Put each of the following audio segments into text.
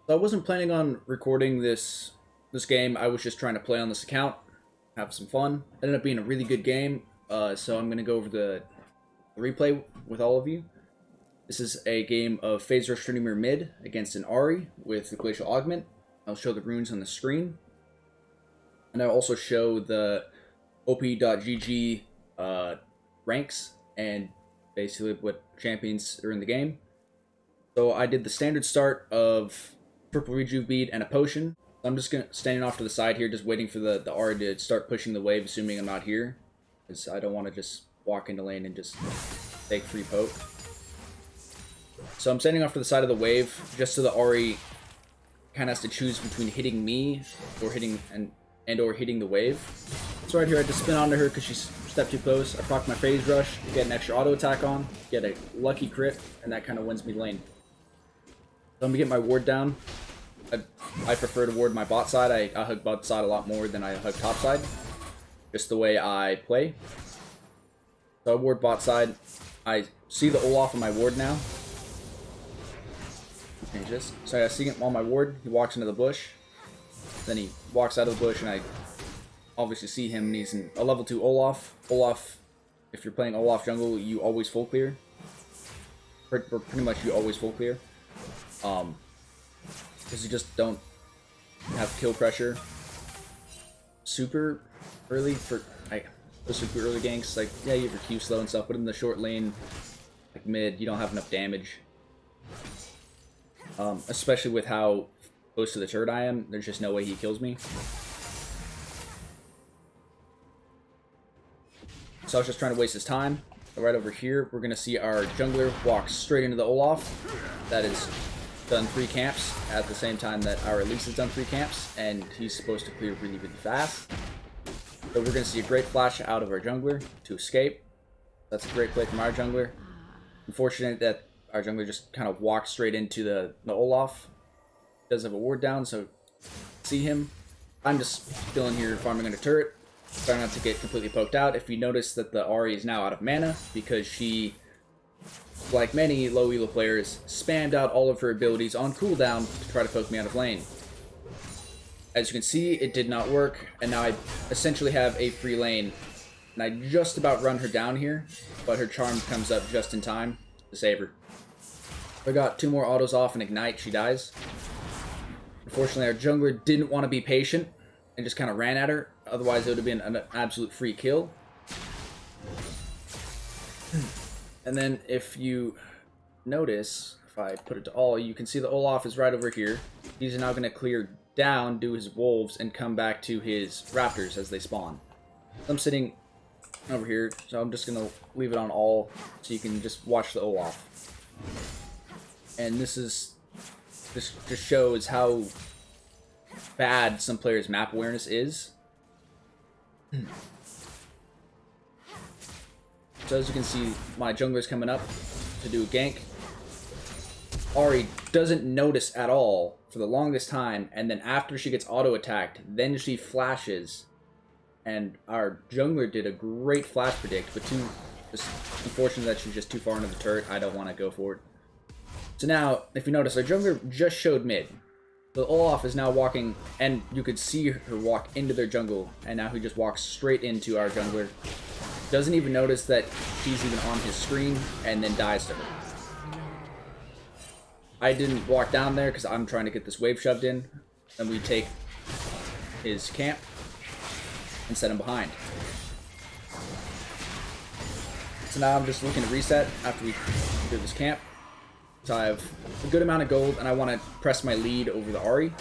So I wasn't planning on recording this game. I was just trying to play on this account, have some fun. It ended up being a really good game. So I'm gonna go over the replay with all of you. This is a game of Phase Rush Tryndamere mid against an Ahri with the Glacial Augment. I'll show the runes on the screen, and I'll also show the op.gg ranks and basically what champions are in the game. So I did the standard start of Purple Rejuve Bead and a potion. I'm just standing off to the side here, just waiting for the Ahri to start pushing the wave, assuming I'm not here, because I don't want to just walk into lane and just take free poke. So I'm standing off to the side of the wave, just so the Ahri kind of has to choose between hitting me or hitting or hitting the wave. So right here, I just spin onto her because she's stepped too close. I proc my phase rush, get an extra auto attack on, get a lucky crit, and that kind of wins me lane. So I'm gonna get my ward down. I prefer to ward my bot side. I hug bot side a lot more than I hug top side, just the way I play. So I ward bot side. I see the Olaf on my ward now. Change this. So I see him on my ward. He walks into the bush. Then he walks out of the bush, and I obviously see him, and he's in a level 2 Olaf. Olaf, if you're playing Olaf jungle, you always full clear. Pretty much you always full clear. Because you just don't have kill pressure super early for the super early ganks. Like, yeah, you have your Q slow and stuff, but in the short lane, like mid, you don't have enough damage. Especially with how close to the turret I am, there's just no way he kills me. So I was just trying to waste his time. So right over here, we're going to see our jungler walk straight into the Olaf. That is done 3 camps at the same time that our Elise has done 3 camps, and he's supposed to clear really, really fast. So we're going to see a great flash out of our jungler to escape. That's a great play from our jungler. Unfortunate that our jungler just kind of walked straight into the Olaf. He does have a ward down, so see him. I'm just chilling here farming on a turret, trying not to get completely poked out. If you notice that the Ahri is now out of mana because she, like many low elo players, spammed out all of her abilities on cooldown to try to poke me out of lane. As you can see, it did not work, and now I essentially have a free lane, and I just about run her down here, but her charm comes up just in time to save her. I got 2 more autos off and ignite, she dies. Unfortunately, our jungler didn't want to be patient and just kind of ran at her, otherwise it would have been an absolute free kill. And then if you notice, if I put it to all, you can see the Olaf is right over here. He's now going to clear down, do his wolves, and come back to his raptors as they spawn. I'm sitting over here, so I'm just going to leave it on all so you can just watch the Olaf. And this just shows how bad some players' map awareness is. So as you can see, my jungler's coming up to do a gank. Ahri doesn't notice at all for the longest time, and then after she gets auto-attacked, then she flashes. And our jungler did a great flash predict, but just unfortunate that she's just too far into the turret. I don't want to go for it. So now, if you notice, our jungler just showed mid. The Olaf is now walking, and you could see her walk into their jungle, and now he just walks straight into our jungler. Doesn't even notice that she's even on his screen, and then dies to her. I didn't walk down there because I'm trying to get this wave shoved in, and we take his camp and set him behind. So now I'm just looking to reset after we do this camp. So I have a good amount of gold, and I want to press my lead over the Ahri.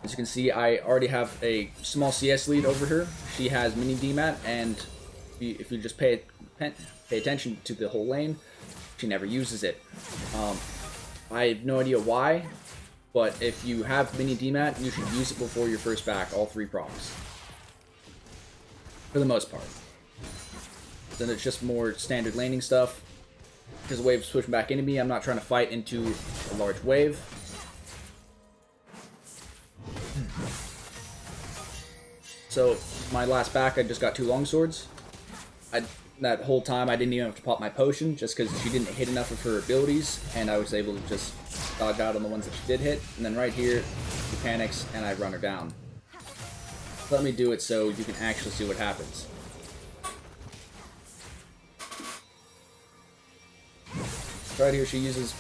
As you can see, I already have a small CS lead over her. She has mini DMAT, and if you just pay attention to the whole lane, she never uses it. I have no idea why, but if you have mini DMAT, you should use it before your first back, all 3 procs. For the most part. Then it's just more standard laning stuff. Because the wave's pushing back into me, I'm not trying to fight into a large wave. So, my last back, I just got 2 longswords. That whole time, I didn't even have to pop my potion, just because she didn't hit enough of her abilities, and I was able to just dodge out on the ones that she did hit, and then right here, she panics, and I run her down. Let me do it so you can actually see what happens. Right here, she uses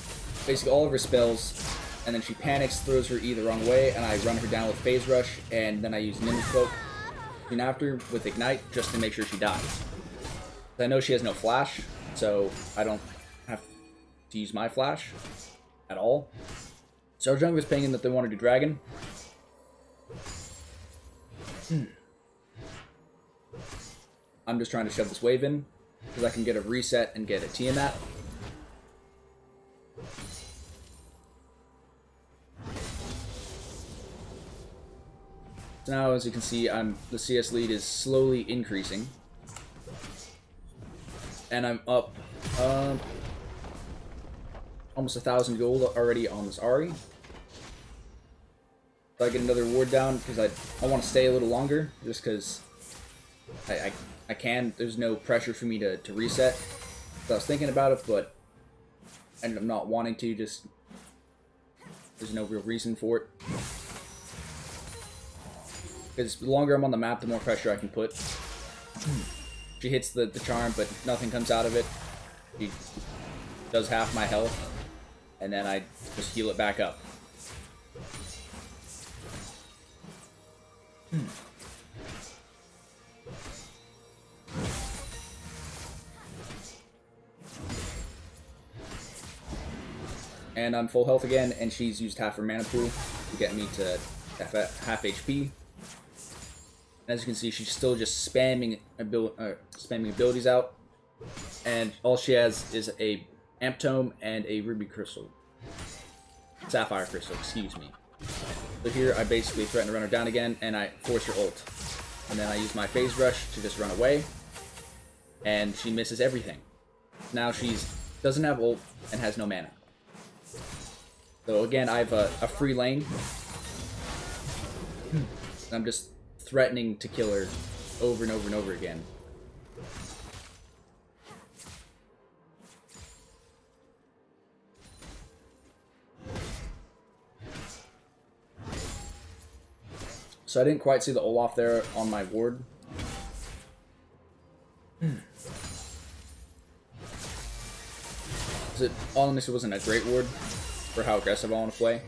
basically all of her spells, and then she panics, throws her E the wrong way, and I run her down with Phase Rush, and then I use Ninja Cloak soon after with Ignite just to make sure she dies. I know she has no Flash, so I don't have to use my Flash at all. So our jungler's pinging that they want to do Dragon. I'm just trying to shove this wave in, because I can get a reset and get a Tiamat. So now, as you can see, the CS lead is slowly increasing. And I'm up almost 1,000 gold already on this Ahri. So I get another ward down because I want to stay a little longer, just because I can. There's no pressure for me to reset. So I was thinking about it, but I ended up not wanting to. Just there's no real reason for it. Because the longer I'm on the map, the more pressure I can put. She hits the charm, but nothing comes out of it. She does half my health, and then I just heal it back up. And I'm full health again, and she's used half her mana pool to get me to half HP. As you can see, she's still just spamming abilities out, and all she has is a Amp Tome and a Ruby Crystal. Sapphire Crystal, excuse me. So here I basically threaten to run her down again, and I force her ult. And then I use my Phase Rush to just run away, and she misses everything. Now she doesn't have ult and has no mana. So again, I have a free lane. I'm just threatening to kill her over and over and over again. So I didn't quite see the Olaf there on my ward. Honestly, it wasn't a great ward for how aggressive I want to play,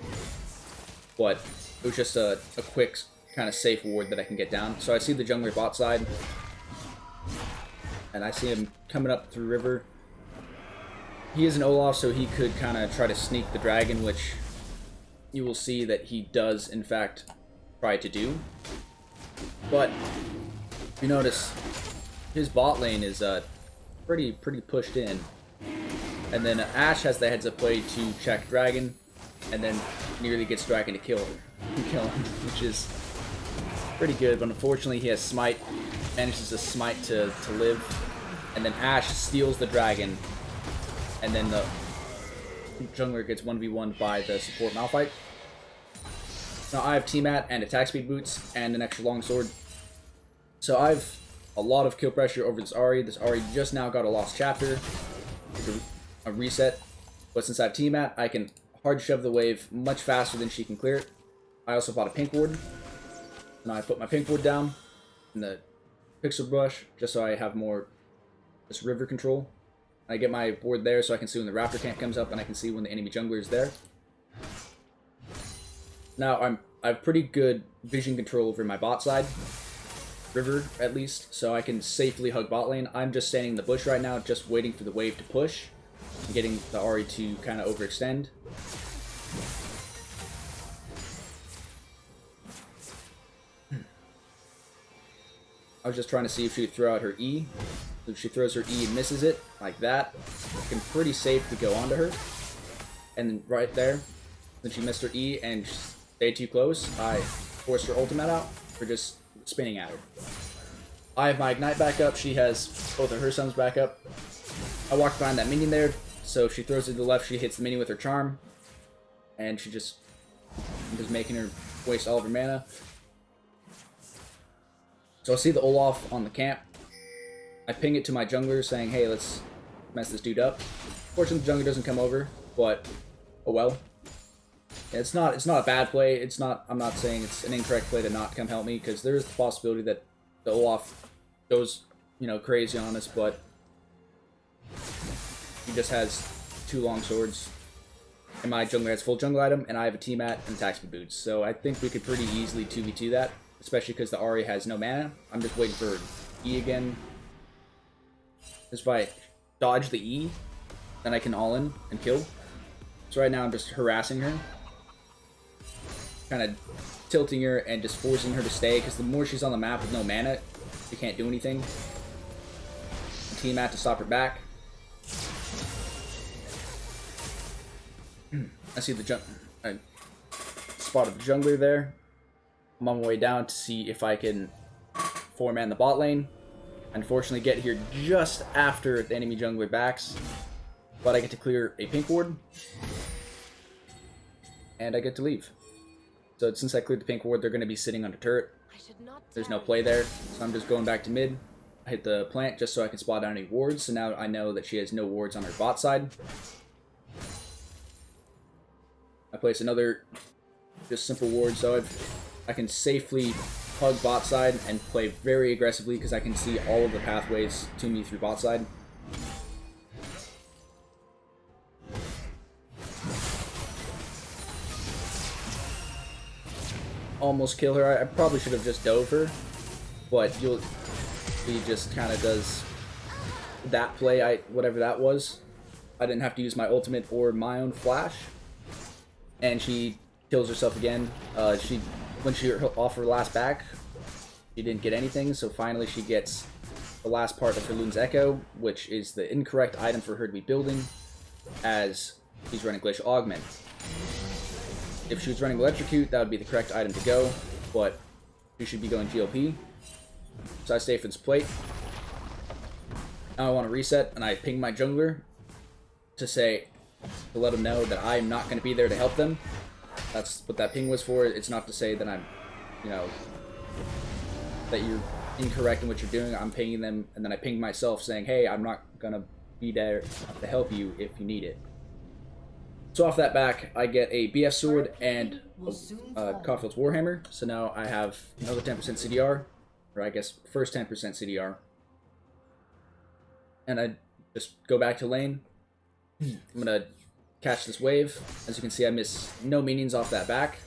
but it was just a quick kind of safe ward that I can get down. So I see the jungler bot side, and I see him coming up through river. He is an Olaf, so he could kind of try to sneak the dragon, which you will see that he does, in fact, try to do. But if you notice, his bot lane is pretty pushed in. And then Ashe has the heads up play to check dragon, and then nearly gets dragon to kill him, which is pretty good. But unfortunately, he has smite, manages to smite to live, and then Ashe steals the dragon, and then the jungler gets 1v1 by the support Malphite. Now I have Tiamat and attack speed boots and an extra long sword, so I've a lot of kill pressure over this Ahri. This Ahri just now got a lost chapter, a reset, but since I have Tiamat, I can hard shove the wave much faster than she can clear it. I also bought a pink ward, and I put my pink ward down in the pixel brush just so I have more just river control. I get my ward there so I can see when the raptor camp comes up, and I can see when the enemy jungler is there. Now I have pretty good vision control over my bot side, river at least, so I can safely hug bot lane. I'm just standing in the bush right now, just waiting for the wave to push, and getting the Ahri to kind of overextend. I was just trying to see if she would throw out her E. If she throws her E and misses it, like that, it's been pretty safe to go onto her. And then right there, then she missed her E and stayed too close, I forced her ultimate out for just spinning at her. I have my Ignite back up, she has both of her suns back up. I walked behind that minion there, so if she throws it to the left, she hits the minion with her charm. And she just making her waste all of her mana. So I see the Olaf on the camp. I ping it to my jungler saying, hey, let's mess this dude up. Fortunately, the jungler doesn't come over, but oh well. It's not a bad play. It's not. I'm not saying it's an incorrect play to not come help me, because there's the possibility that the Olaf goes, you know, crazy on us, but he just has 2 long swords. And my jungler has full jungle item, and I have a T-mat and attacks with boots. So I think we could pretty easily 2v2 that, especially because the Ahri has no mana. I'm just waiting for E again. Just if I dodge the E, then I can all-in and kill. So right now I'm just harassing her. Kind of tilting her and just forcing her to stay, because the more she's on the map with no mana, she can't do anything. T-mat to stop her back. I see the I spotted the jungler there. I'm on my way down to see if I can 4-man the bot lane. Unfortunately, get here just after the enemy jungler backs, but I get to clear a pink ward, and I get to leave. So since I cleared the pink ward, they're going to be sitting under turret. There's no play there, so I'm just going back to mid. I hit the plant just so I can spot down any wards, so now I know that she has no wards on her bot side. I place another just simple ward, so I can safely hug bot side and play very aggressively, because I can see all of the pathways to me through bot side. Almost kill her. I probably should have just dove her, but he just kind of does that play, whatever that was. I didn't have to use my ultimate or my own flash, and she kills herself again. When she off her last back, she didn't get anything, so finally she gets the last part of her Lune's Echo, which is the incorrect item for her to be building, as she's running Glacial Augment. If she was running Electrocute, that would be the correct item to go, but she should be going GLP. So I stay for this plate. Now I want to reset, and I ping my jungler to let them know that I'm not going to be there to help them. That's what that ping was for. It's not to say that I'm, you know, that you're incorrect in what you're doing. I'm pinging them, and then I ping myself saying, hey, I'm not going to be there to help you if you need it. So off that back, I get a BF sword and Caulfield's Warhammer. So now I have another 10% CDR, or I guess first 10% CDR. And I just go back to lane. I'm going to catch this wave. As you can see, I miss no minions off that back.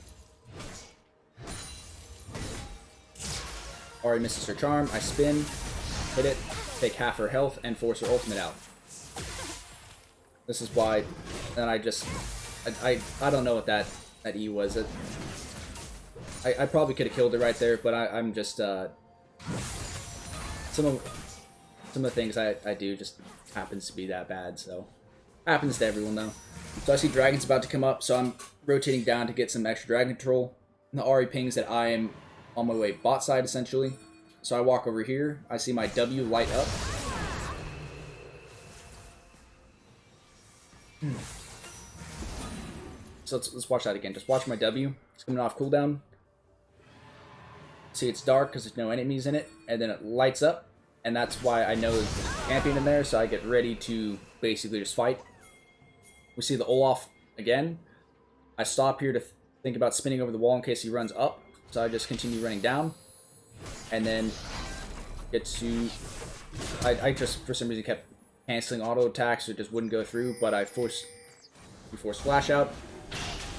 Ahri misses her charm. I spin, hit it, take half her health, and force her ultimate out. This is why, and I don't know what that E was. I probably could have killed her right there, but I'm just, some of the things I do just happens to be that bad, so. Happens to everyone, though. So I see dragons about to come up, so I'm rotating down to get some extra dragon control. And the Ahri pings that I am on my way bot side, essentially. So I walk over here, I see my W light up. So let's watch that again. Just watch my W. It's coming off cooldown. See, it's dark because there's no enemies in it, and then it lights up, and that's why I know there's a champion in there, so I get ready to basically just fight. We see the Olaf again. I stop here to think about spinning over the wall in case he runs up, so I just continue running down, and then get to... I just, for some reason, kept canceling auto attacks, so it just wouldn't go through, but I force flash out,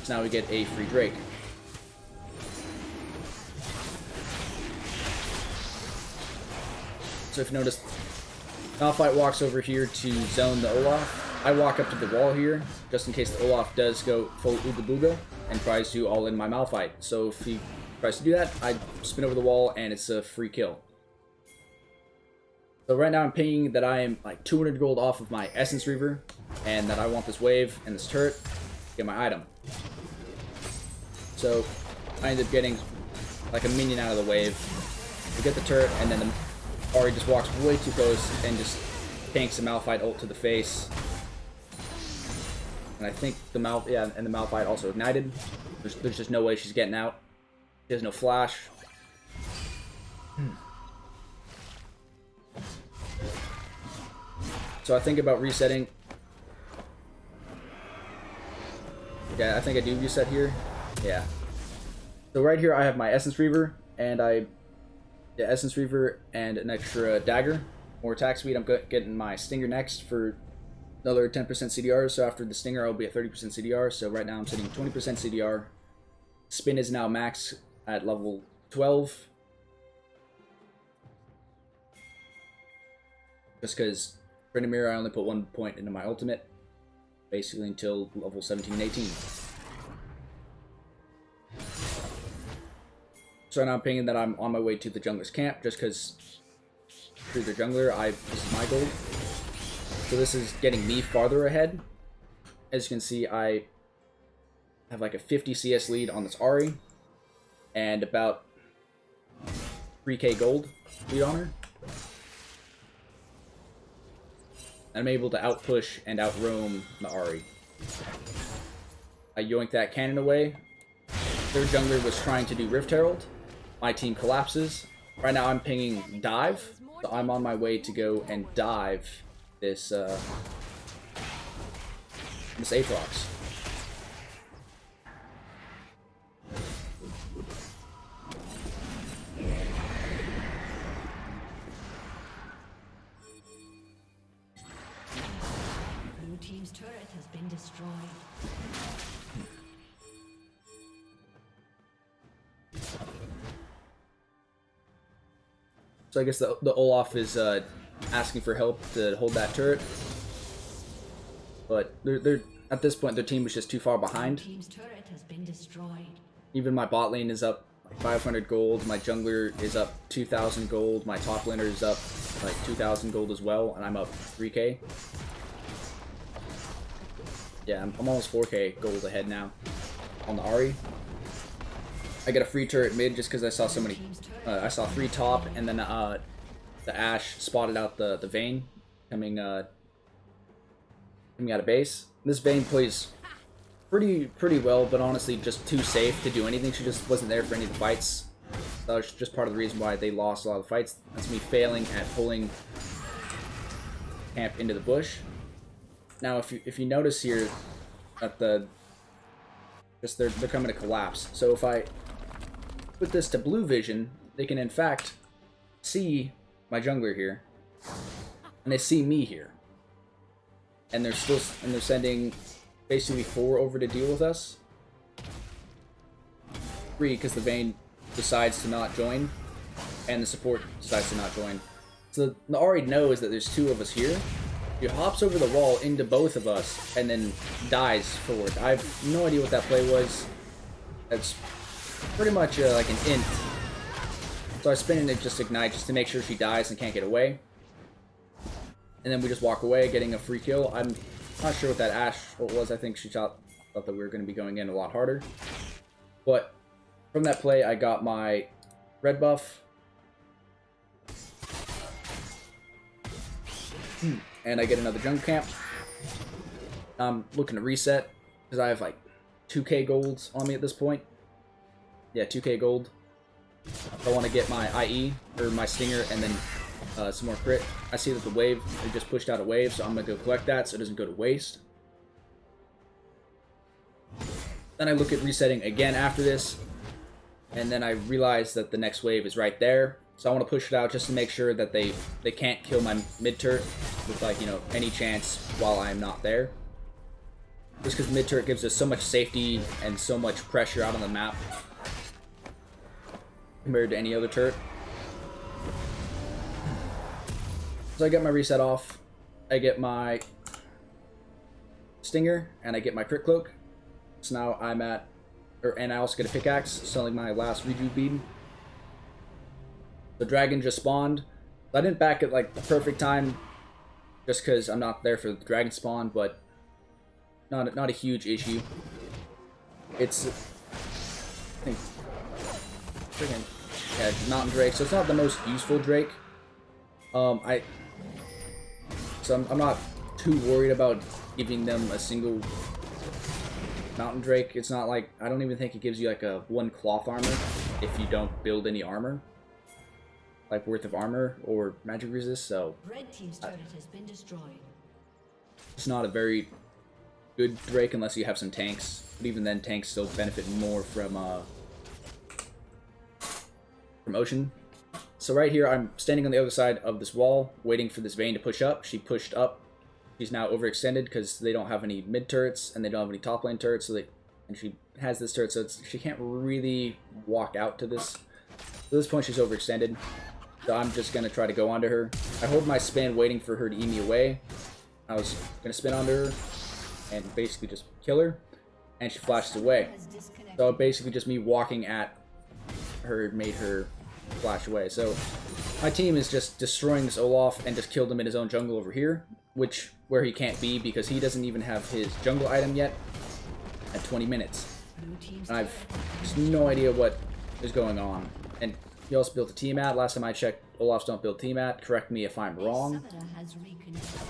so now we get a free Drake. So if you notice, Malphite walks over here to zone the Olaf. I walk up to the wall here, just in case the Olaf does go full Ooga Booga and tries to all in my Malphite. So if he tries to do that, I spin over the wall and it's a free kill. So right now I'm pinging that I am like 200 gold off of my Essence Reaver, and that I want this wave and this turret to get my item. So I ended up getting like a minion out of the wave to get the turret, and then the Ahri just walks way too close and just tanks a Malphite ult to the face. And I think the Malphite also ignited. There's just no way she's getting out. She has no flash. So I think about resetting. Yeah, I think I do reset here. Yeah. So right here I have my Essence Reaver, and Essence Reaver and an extra dagger. More attack speed. I'm getting my Stinger next for another 10% CDR. So after the Stinger, I'll be at 30% CDR. So right now I'm sitting 20% CDR. Spin is now max at level 12. Just because Tryndamere, I only put 1 point into my ultimate. Basically until level 17 and 18. So now I'm pinging that I'm on my way to the jungler's camp, just because through the jungler, this is my goal. So this is getting me farther ahead. As you can see, I have like a 50 CS lead on this Ahri, and about 3k gold lead on her. I'm able to outpush and outroam the Ahri. I yoinked that cannon away. Their jungler was trying to do Rift Herald. My team collapses. Right now I'm pinging dive. So I'm on my way to go and dive this Aatrox. Blue team's turret has been destroyed. So I guess the Olaf is asking for help to hold that turret, but they're at this point their team was just too far behind. Team's turret has been destroyed. Even my bot lane is up like 500 gold. My jungler is up 2,000 gold. My top laner is up like 2,000 gold as well, and I'm up 3k. Yeah, I'm almost 4k gold ahead now on the Ahri. I get a free turret mid just because I saw so many. I saw 3 top, and then the Ashe spotted out the Vayne coming out of base. This Vayne plays pretty well, but honestly just too safe to do anything. She just wasn't there for any of the fights. That was just part of the reason why they lost a lot of the fights. That's me failing at pulling camp into the bush. Now, if you notice here that they're coming to collapse. So if I put this to blue vision, they can in fact see my jungler here, and they see me here, and they're sending basically 4 over to deal with us. 3 because the Vayne decides to not join, and the support decides to not join. So the Ahri knows that there's 2 of us here. He hops over the wall into both of us and then dies forward. I have no idea what that play was. That's pretty much like an int. So I spin and it just ignites just to make sure she dies and can't get away. And then we just walk away, getting a free kill. I'm not sure what that Ashe was. I think she thought that we were going to be going in a lot harder. But from that play, I got my red buff. And I get another jungle camp. I'm looking to reset because I have like 2k golds on me at this point. Yeah, 2k gold. I want to get my IE, or my Stinger, and then some more crit. I see that the wave, they just pushed out a wave, so I'm going to go collect that so it doesn't go to waste. Then I look at resetting again after this, and then I realize that the next wave is right there. So I want to push it out just to make sure that they can't kill my mid turret with, like, you know, any chance while I'm not there. Just because mid turret gives us so much safety and so much pressure out on the map compared to any other turret. So I get my reset off, I get my Stinger, and I get my crit cloak. So now I'm at, and I also get a pickaxe, selling my last rejuve bead. The dragon just spawned. I didn't back at like the perfect time, just because I'm not there for the dragon spawn, but not a huge issue. It's, I think, freaking, yeah, mountain drake. So it's not the most useful drake. So I'm not too worried about giving them a single mountain drake. It's not like, I don't even think it gives you like a 1 cloth armor if you don't build any armor, like worth of armor or magic resist. So Red team's turret has been destroyed. it's not a very good Drake unless you have some tanks. But even then, tanks still benefit more from Ocean. So right here, I'm standing on the other side of this wall, waiting for this Vayne to push up. She pushed up. She's now overextended because they don't have any mid turrets and they don't have any top lane turrets. So and she has this turret, so she can't really walk out to this. At this point, she's overextended. So I'm just gonna try to go onto her. I hold my spin, waiting for her to E me away. I was gonna spin onto her and basically just kill her, and she flashes away. So basically, just me walking at her made her flash away. So my team is just destroying this Olaf and just killed him in his own jungle over here, where he can't be because he doesn't even have his jungle item yet at 20 minutes. And I've just no idea what is going on. And he also built a T-mat. Last time I checked, Olafs don't build T-mat. Correct me if I'm wrong.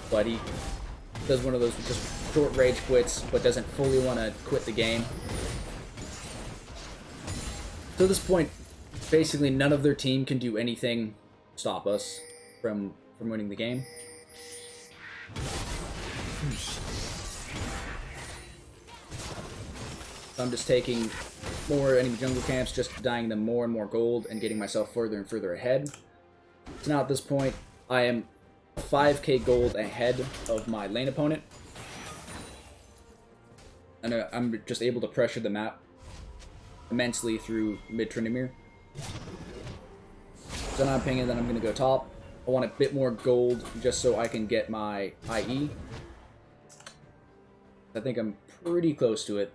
But he does one of those just short rage quits, but doesn't fully want to quit the game. So at this point, basically none of their team can do anything to stop us from winning the game. So I'm just taking more enemy jungle camps, just dying them more and more gold and getting myself further and further ahead. So now at this point, I am 5k gold ahead of my lane opponent. And I'm just able to pressure the map immensely through mid Tryndamere. So now I'm pinging, then I'm going to go top. I want a bit more gold just so I can get my IE. I think I'm pretty close to it.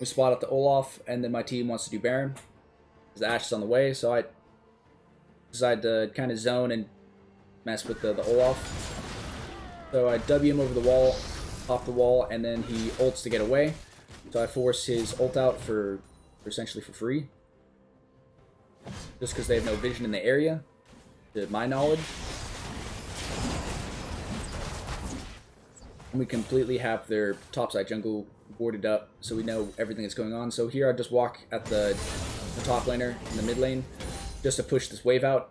We spot up the Olaf, and then my team wants to do Baron. The Ashe is on the way, so I decide to kind of zone and mess with the Olaf. So I W him over the wall, off the wall, and then he ults to get away. So I force his ult out for essentially for free. Just because they have no vision in the area, to my knowledge. And we completely have their topside jungle boarded up, so we know everything that's going on. So here I just walk at the top laner in the mid lane, just to push this wave out,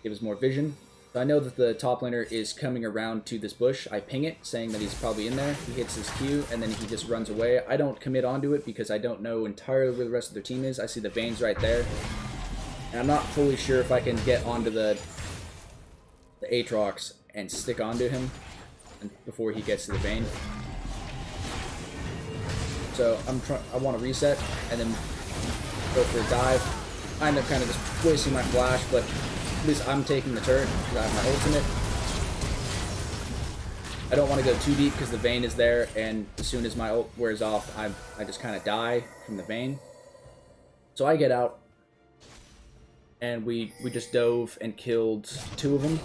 give us more vision. So I know that the top laner is coming around to this bush. I ping it, saying that he's probably in there. He hits his Q, and then he just runs away. I don't commit onto it because I don't know entirely where the rest of their team is. I see the Vaynes right there, and I'm not fully sure if I can get onto the Aatrox and stick onto him before he gets to the Vayne. So I want to reset and then go for a dive. I end up kind of just wasting my flash, but at least I'm taking the turret because I have my ultimate. I don't want to go too deep because the Vayne is there, and as soon as my ult wears off, I just kind of die from the Vayne. So I get out, and we just dove and killed 2 of them,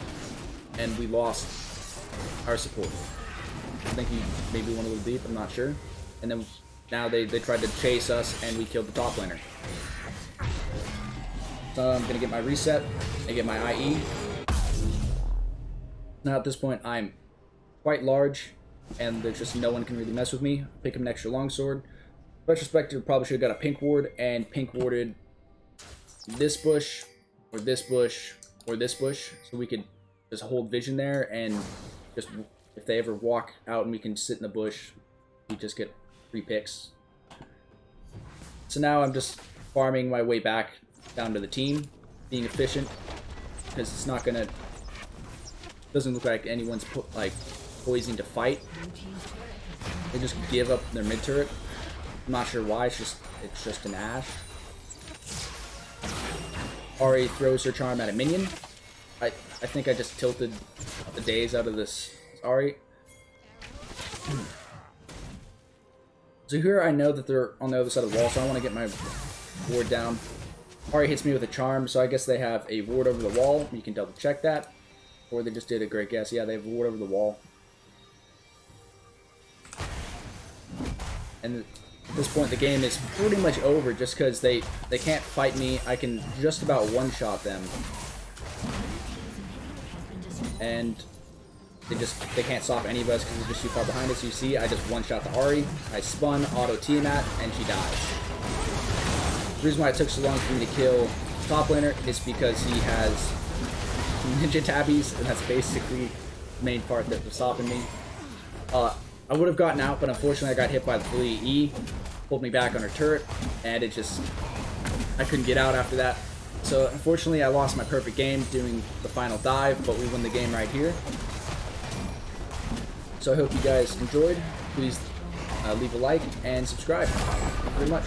and we lost our support. I think he maybe went a little deep, I'm not sure. And then now they tried to chase us, and we killed the top laner. So I'm going to get my reset and get my IE. Now at this point, I'm quite large, and there's just no one can really mess with me. Pick up an extra longsword. Retrospective, probably should have got a pink ward, and pink warded this bush, or this bush, or this bush, so we could just hold vision there, and just if they ever walk out and we can sit in the bush, we just get free picks. So now I'm just farming my way back down to the team, being efficient, because it's not gonna, doesn't look like anyone's poising to fight. They just give up their mid turret. I'm not sure why. It's just an Ashe. Ahri throws her charm at a minion. I think I just tilted the days out of this Ahri. So here I know that they're on the other side of the wall, so I want to get my ward down. Ahri hits me with a charm, so I guess they have a ward over the wall. You can double check that. Or they just did a great guess. Yeah, they have a ward over the wall. And at this point the game is pretty much over just because they can't fight me. I can just about one-shot them. And they can't stop any of us because they're just too far behind us. You see, I just one-shot the Ahri. I spun, auto T-mat, and she dies. The reason why it took so long for me to kill top laner is because he has ninja tabbies, and that's basically the main part that was stopping me. I would have gotten out, but unfortunately I got hit by the Flea E, pulled me back on her turret, and it just, I couldn't get out after that. So unfortunately I lost my perfect game doing the final dive, but we won the game right here. So I hope you guys enjoyed. Please leave a like and subscribe. Thank you very much.